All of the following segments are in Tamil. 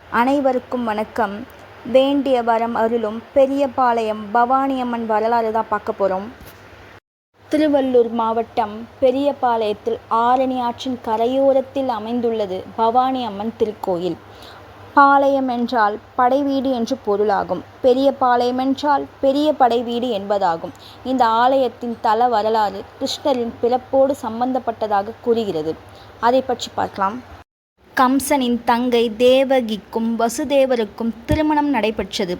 அனைவருக்கும் வணக்கம். வேண்டிய வரம் அருளும் பெரியபாளையம் பவானியம்மன் வரலாறு தான் பார்க்க போகிறோம். திருவள்ளூர் மாவட்டம் பெரியபாளையத்தில் ஆரணி ஆற்றின் கரையோரத்தில் அமைந்துள்ளது பவானி அம்மன் திருக்கோயில். பாளையம் என்றால் படைவீடு என்று பொருளாகும். பெரியபாளையம் என்றால் பெரிய படைவீடு என்பதாகும். இந்த ஆலயத்தின் தல வரலாறு கிருஷ்ணரின் பிறப்போடு சம்பந்தப்பட்டதாக கூறுகிறது. அதை பற்றி பார்க்கலாம். கம்சனின் தங்கை தேவகிக்கும் வசுதேவருக்கும் திருமணம் நடைபெற்றது.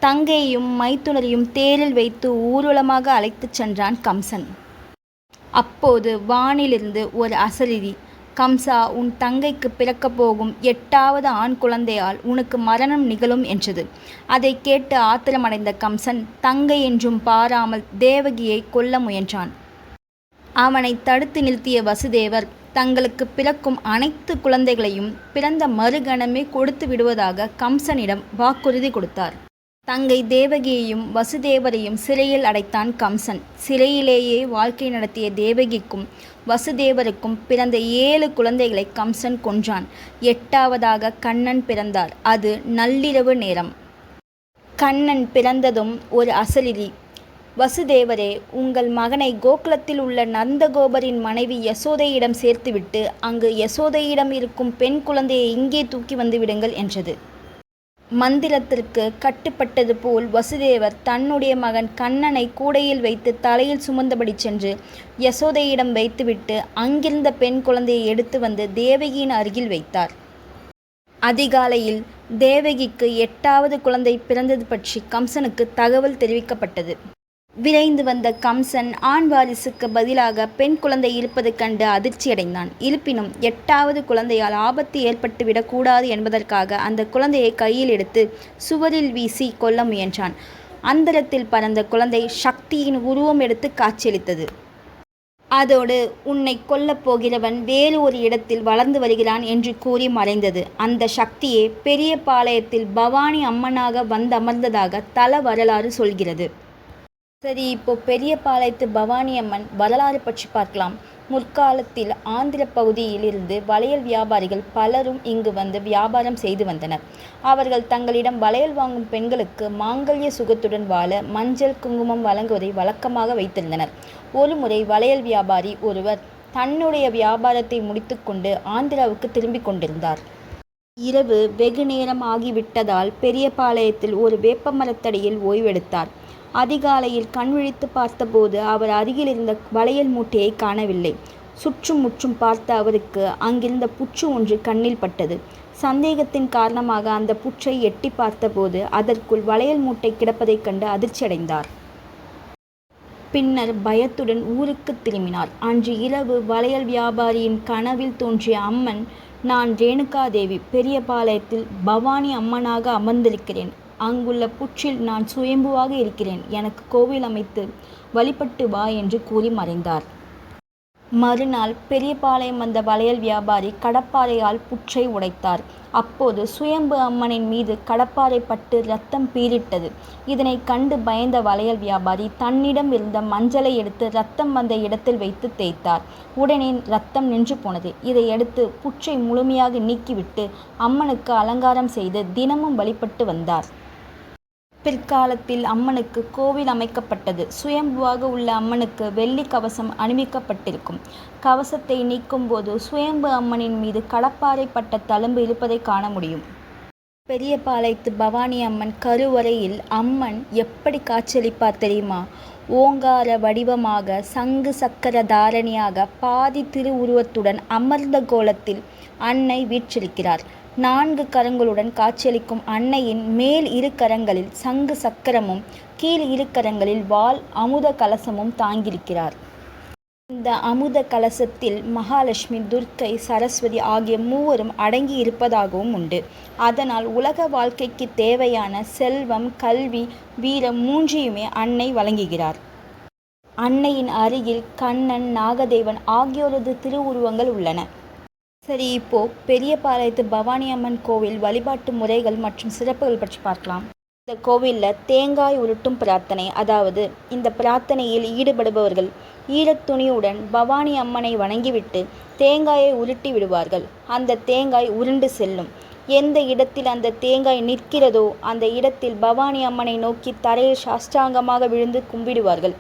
தங்கையையும் மைத்துனரையும் தேரில் வைத்து ஊர்வலமாக அழைத்துச் சென்றான் கம்சன். அப்போது வானிலிருந்து ஒரு அசரீரி, கம்சா, உன் தங்கைக்கு பிறக்கப் போகும் 8வது ஆண் குழந்தையால் உனக்கு மரணம் நிகழும் என்றது. அதை கேட்டு ஆத்திரமடைந்த கம்சன் தங்கை என்றும் பாராமல் தேவகியை கொல்ல முயன்றான். அவனை தடுத்து நிறுத்திய வசுதேவர் தங்களுக்கு பிறக்கும் அனைத்து குழந்தைகளையும் பிறந்த மறுகணமே கொடுத்து விடுவதாக கம்சனிடம் வாக்குறுதி கொடுத்தார். தங்கை தேவகியையும் வசுதேவரையும் சிறையில் அடைத்தான் கம்சன். சிறையிலேயே வாழ்க்கை நடத்திய தேவகிக்கும் வசுதேவருக்கும் பிறந்த 7 குழந்தைகளை கம்சன் கொன்றான். 8வதாக கண்ணன் பிறந்தார். அது நள்ளிரவு நேரம். கண்ணன் பிறந்ததும் ஒரு அசரீரி, வசுதேவரே, உங்கள் மகனை கோகுலத்தில் உள்ள நந்தகோபரின் மனைவி யசோதையிடம் சேர்த்துவிட்டு அங்கு யசோதையிடம் இருக்கும் பெண் குழந்தையை இங்கே தூக்கி வந்து விடுங்கள் என்றது. மந்திரத்திற்கு கட்டுப்பட்டது போல் வசுதேவர் தன்னுடைய மகன் கண்ணனை கூடையில் வைத்து தலையில் சுமந்தபடி சென்று யசோதையிடம் வைத்துவிட்டு அங்கிருந்த பெண் குழந்தையை எடுத்து வந்து தேவகியின் அருகில் வைத்தார். அதிகாலையில் தேவகிக்கு 8வது குழந்தை பிறந்தது பற்றி கம்சனுக்கு தகவல் தெரிவிக்கப்பட்டது. விரைந்து வந்த கம்சன் ஆண் வாரிசுக்கு பதிலாக பெண் குழந்தை இருப்பது கண்டு அதிர்ச்சியடைந்தான். இருப்பினும் 8வது குழந்தையால் ஆபத்து ஏற்பட்டுவிடக் கூடாது என்பதற்காக அந்த குழந்தையை கையில் எடுத்து சுவரில் வீசி கொல்ல முயன்றான். அந்தரத்தில் பறந்த குழந்தை சக்தியின் உருவம் எடுத்து காட்சியளித்தது. அதோடு உன்னை கொல்லப் போகிறவன் வேறு ஒரு இடத்தில் வளர்ந்து வருகிறான் என்று கூறி மறைந்தது. அந்த சக்தியே பெரியபாளையத்தில் பவானி அம்மனாக வந்தமர்ந்ததாக தல வரலாறு சொல்கிறது. சரி, இப்போ பெரியபாளையத்து பவானி அம்மன் வரலாறு பற்றி பார்க்கலாம். முற்காலத்தில் ஆந்திர பகுதியில் இருந்து வளையல் வியாபாரிகள் பலரும் இங்கு வந்து வியாபாரம் செய்து வந்தனர். அவர்கள் தங்களிடம் வளையல் வாங்கும் பெண்களுக்கு மாங்கல்ய சுகத்துடன் வாழ மஞ்சள் குங்குமம் வழங்குவதை வழக்கமாக வைத்திருந்தனர். ஒருமுறை வளையல் வியாபாரி ஒருவர் தன்னுடைய வியாபாரத்தை முடித்துக்கொண்டு ஆந்திராவுக்கு திரும்பிக் கொண்டிருந்தார். இரவு வெகு நேரம் ஆகிவிட்டதால் பெரியபாளையத்தில் ஒரு வேப்பமரத்தடியில் ஓய்வெடுத்தார். அதிகாலையில் கண் விழித்து பார்த்தபோது அவர் அருகில் இருந்த வளையல் மூட்டையை காணவில்லை. சுற்றும் முற்றும் பார்த்த அவருக்கு அங்கிருந்த புற்று ஒன்று கண்ணில் பட்டது. சந்தேகத்தின் காரணமாக அந்த புற்றை எட்டி பார்த்தபோது அதற்குள் வளையல் மூட்டை கிடப்பதைக் கண்டு அதிர்ச்சியடைந்தார். பின்னர் பயத்துடன் ஊருக்கு திரும்பினார். அன்று இரவு வளையல் வியாபாரியின் கனவில் தோன்றிய அம்மன், நான் ரேணுகாதேவி, பெரியபாளையத்தில் பவானி அம்மனாக அமர்ந்திருக்கிறேன். அங்குள்ள புற்றில் நான் சுயம்புவாக இருக்கிறேன். எனக்கு கோவில் அமைத்து வழிபட்டு வா என்று கூறி மறைந்தார். மறுநாள் பெரியபாளையம் வந்த வளையல் வியாபாரி கடப்பாறையால் புற்றை உடைத்தார். அப்போது சுயம்பு அம்மனின் மீது கடப்பாறை பட்டு இரத்தம் பீரிட்டது. இதனை கண்டு பயந்த வளையல் வியாபாரி தன்னிடம் இருந்த மஞ்சளை எடுத்து இரத்தம் வந்த இடத்தில் வைத்து தேய்த்தார். உடனே இரத்தம் நின்று போனது. இதையடுத்து புற்றை முழுமையாக நீக்கிவிட்டு அம்மனுக்கு அலங்காரம் செய்து தினமும் வழிபட்டு வந்தார். பிற்காலத்தில் அம்மனுக்கு கோவில் அமைக்கப்பட்டது. சுயம்புவாக உள்ள அம்மனுக்கு வெள்ளி கவசம் அணிவிக்கப்பட்டிருக்கும். கவசத்தை நீக்கும் போது சுயம்பு அம்மனின் மீது கடப்பாறை பட்ட தழும்பு இருப்பதை காண முடியும். பெரியபாளையத்து பவானி அம்மன் கருவறையில் அம்மன் எப்படி காட்சியளிப்பார் தெரியுமா? ஓங்கார வடிவமாக சங்கு சக்கர தாரணியாக பாதி திருவுருவத்துடன் அமர்ந்த கோலத்தில் அன்னை வீற்றிருக்கிறார். 4 கரங்களுடன் காட்சியளிக்கும் அன்னையின் மேல் 2 கரங்களில் சங்கு சக்கரமும் கீழ் 2 கரங்களில் வாள் அமுத கலசமும் தாங்கியிருக்கிறார். இந்த அமுத கலசத்தில் மகாலட்சுமி, துர்க்கை, சரஸ்வதி ஆகிய மூவரும் அடங்கி இருப்பதாகவும் உண்டு. அதனால் உலக வாழ்க்கைக்கு தேவையான செல்வம், கல்வி, வீரம் 3யுமே அன்னை வழங்குகிறார். அன்னையின் அருகில் கண்ணன், நாகதேவன் ஆகியோரது திருவுருவங்கள் உள்ளன. சரி, இப்போ பெரியபாளையத்து பவானி அம்மன் கோவில் வழிபாட்டு முறைகள் மற்றும் சிறப்புகள் பற்றி பார்க்கலாம். இந்த கோவிலில் தேங்காய் உருட்டும் பிரார்த்தனை, அதாவது இந்த பிரார்த்தனையில் ஈடுபடுபவர்கள் ஈரத்துணியுடன் பவானி அம்மனை வணங்கிவிட்டு தேங்காயை உருட்டி விடுவார்கள். அந்த தேங்காய் உருண்டு செல்லும். எந்த இடத்தில் அந்த தேங்காய் நிற்கிறதோ அந்த இடத்தில் பவானி அம்மனை நோக்கி தரையில் சாஷ்டாங்கமாக விழுந்து கும்பிடுவார்கள்.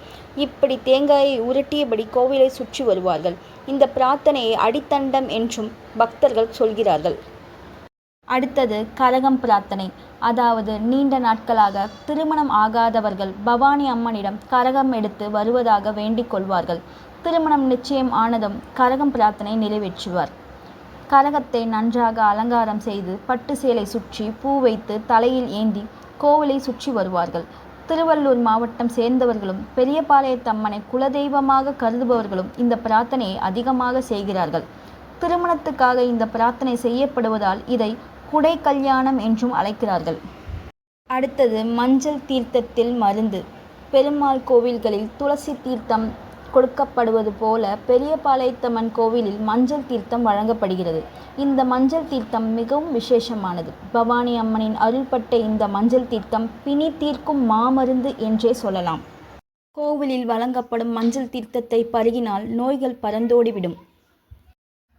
இப்படி தேங்காயை உருட்டியபடி கோவிலை சுற்றி வருவார்கள். இந்த பிரார்த்தனையை அடித்தண்டம் என்றும் பக்தர்கள் சொல்கிறார்கள். அடுத்தது கரகம் பிரார்த்தனை. அதாவது நீண்ட நாட்களாக திருமணம் ஆகாதவர்கள் பவானி அம்மனிடம் கரகம் எடுத்து வருவதாக வேண்டிக் கொள்வார்கள். திருமணம் நிச்சயம் ஆனதும் கரகம் பிரார்த்தனை நிறைவேற்றுவார். கரகத்தை நன்றாக அலங்காரம் செய்து பட்டு சேலை சுற்றி பூ வைத்து தலையில் ஏந்தி கோவிலை சுற்றி வருவார்கள். திருவள்ளூர் மாவட்டம் சேர்ந்தவர்களும் பெரியபாளையத்தம்மனை குலதெய்வமாக கருதுபவர்களும் இந்த பிரார்த்தனையை அதிகமாக செய்கிறார்கள். திருமணத்துக்காக இந்த பிரார்த்தனை செய்யப்படுவதால் இதை குடை கல்யாணம் என்றும் அழைக்கிறார்கள். அடுத்தது மஞ்சள் தீர்த்தத்தில் மருந்து. பெருமாள் கோவில்களில் துளசி தீர்த்தம் கொடுக்கப்படுவது போல பெரியபாளையத்தம்மன் கோவிலில் மஞ்சள் தீர்த்தம் வழங்கப்படுகிறது. இந்த மஞ்சள் தீர்த்தம் மிகவும் விசேஷமானது. பவானி அம்மனின் அருள்பட்ட இந்த மஞ்சள் தீர்த்தம் பிணி தீர்க்கும் மாமருந்து என்றே சொல்லலாம். கோவிலில் வழங்கப்படும் மஞ்சள் தீர்த்தத்தை பருகினால் நோய்கள் பறந்தோடிவிடும்.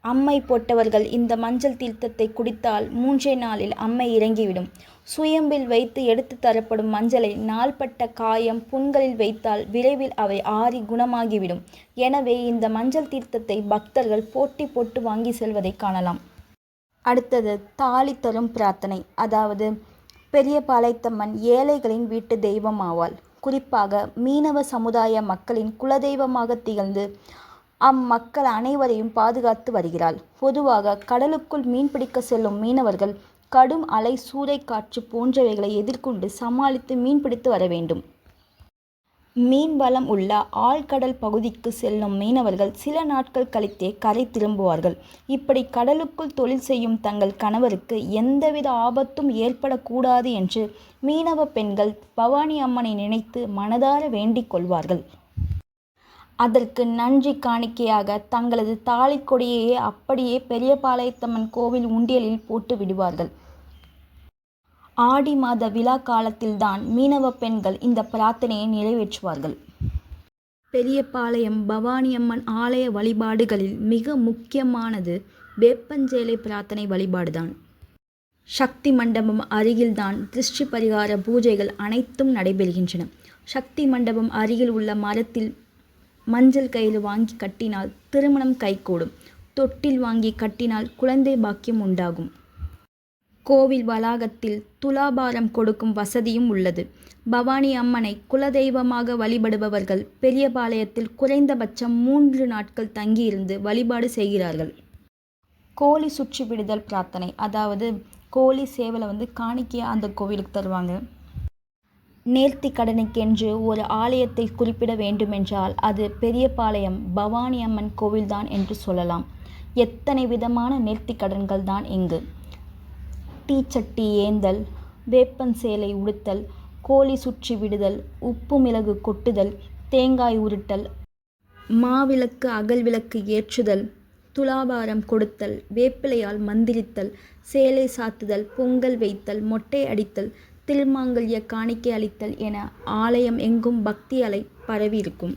அம்மை போட்டவர்கள் இந்த மஞ்சள் தீர்த்தத்தை குடித்தால் 3 நாளில் அம்மை இறங்கிவிடும். சுயம்பில் வைத்து எடுத்து தரப்படும் மஞ்சளை நாள்பட்ட காயம் புண்களில் வைத்தால் விரைவில் அவை ஆறி குணமாகிவிடும். எனவே இந்த மஞ்சள் தீர்த்தத்தை பக்தர்கள் போட்டி போட்டு வாங்கி செல்வதை காணலாம். அடுத்தது தாலி தரும் பிரார்த்தனை. அதாவது பெரியபாளையத்தம்மன் ஏழைகளின் வீட்டு தெய்வம் ஆவாள். குறிப்பாக மீனவ சமுதாய மக்களின் குலதெய்வமாக திகழ்ந்து அம்மக்கள் அனைவரையும் பாதுகாத்து வருகிறாள். பொதுவாக கடலுக்குள் மீன்பிடிக்க செல்லும் மீனவர்கள் கடும் அலை, சூறைக்காற்று போன்றவைகளை எதிர்கொண்டு சமாளித்து மீன்பிடித்து வர வேண்டும். மீன் வளம் உள்ள ஆழ்கடல் பகுதிக்கு செல்லும் மீனவர்கள் சில நாட்கள் கழித்தே கரை திரும்புவார்கள். இப்படி கடலுக்குள் தொழில் செய்யும் தங்கள் கணவருக்கு எந்தவித ஆபத்தும் ஏற்படக்கூடாது என்று மீனவ பெண்கள் பவானி அம்மனை நினைத்து மனதார வேண்டிக் கொள்வார்கள். அதற்கு நன்றி காணிக்கையாக தங்களது தாலிக்கொடியையே அப்படியே பெரியபாளையத்தம்மன் கோவில் உண்டியலில் போட்டு விடுவார்கள். ஆடி மாத விழா காலத்தில்தான் மீனவ பெண்கள் இந்த பிரார்த்தனையை நிறைவேற்றுவார்கள். பெரியபாளையம் பவானியம்மன் ஆலய வழிபாடுகளில் மிக முக்கியமானது வேப்பஞ்சேலை பிரார்த்தனை வழிபாடுதான். சக்தி மண்டபம் அருகில்தான் திருஷ்டி பரிகார பூஜைகள் அனைத்தும் நடைபெறுகின்றன. சக்தி மண்டபம் அருகில் உள்ள மரத்தில் மஞ்சள் கயிறு வாங்கி கட்டினால் திருமணம் கைகூடும். தொட்டில் வாங்கி கட்டினால் குழந்தை பாக்கியம் உண்டாகும். கோவில் வளாகத்தில் துலாபாரம் கொடுக்கும் வசதியும் உள்ளது. பவானி அம்மனை குலதெய்வமாக வழிபடுபவர்கள் பெரியபாளையத்தில் குறைந்தபட்சம் 3 நாட்கள் தங்கியிருந்து வழிபாடு செய்கிறார்கள். கோழி சுற்றி விடுதல் பிரார்த்தனை. அதாவது கோழி சேவலை காணிக்கையாக அந்த கோவிலுக்கு தருவாங்க. நேர்த்தி கடனுக்கென்று ஒரு ஆலயத்தை குறிப்பிட வேண்டுமென்றால் அது பெரியபாளையம் பவானி அம்மன் கோவில்தான் என்று சொல்லலாம். எத்தனை விதமான நேர்த்தி கடன்கள் தான் இங்கு! தீச்சட்டி ஏந்தல், வேப்பன் சேலை உடுத்தல், கோழி சுற்றி விடுதல், உப்பு மிளகு கொட்டுதல், தேங்காய் உருட்டல், மாவிளக்கு அகல் விளக்கு ஏற்றுதல், துலாபாரம் கொடுத்தல், வேப்பிலையால் மந்திரித்தல், சேலை சாத்துதல், பொங்கல் வைத்தல், மொட்டை அடித்தல், திருமாங்கல்ய காணிக்கை அளித்தல் என ஆலயம் எங்கும் பக்தி அலை பரவியிருக்கும்.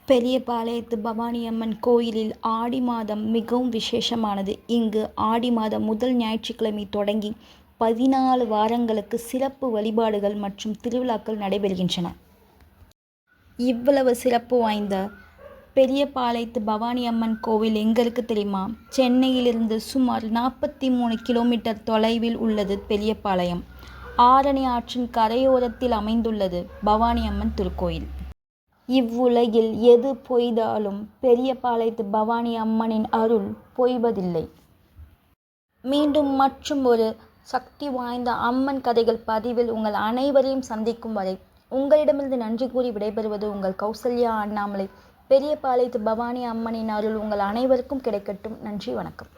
பெரியபாளையத்து பவானி அம்மன் கோயிலில் ஆடி மாதம் மிகவும் விசேஷமானது. இங்கு ஆடி மாதம் முதல் ஞாயிற்றுக்கிழமை தொடங்கி 14 வாரங்களுக்கு சிறப்பு வழிபாடுகள் மற்றும் திருவிழாக்கள் நடைபெறுகின்றன. இவ்வளவு சிறப்பு வாய்ந்த பெரியபாளையத்து பவானி அம்மன் கோவில் எங்கே இருக்குது தெரியுமா? சென்னையிலிருந்து சுமார் 43 கிலோமீட்டர் தொலைவில் உள்ளது பெரியபாளையம். ஆரணி ஆற்றின் கரையோரத்தில் அமைந்துள்ளது பவானி அம்மன் திருக்கோயில். இவ்வுலகில் எது பொய்தாலும் பெரியபாளையத்து பவானி அம்மனின் அருள் பொய்வதில்லை. மீண்டும் மற்றும் ஒரு சக்தி வாய்ந்த அம்மன் கதைகள் பதிவில் உங்கள் அனைவரையும் சந்திக்கும் வரை உங்களிடமிருந்து நன்றி கூறி விடைபெறுவது உங்கள் கௌசல்யா அண்ணாமலை. பெரியபாளையத்து பவானி அம்மனின் அருள் உங்கள் அனைவருக்கும் கிடைக்கட்டும். நன்றி, வணக்கம்.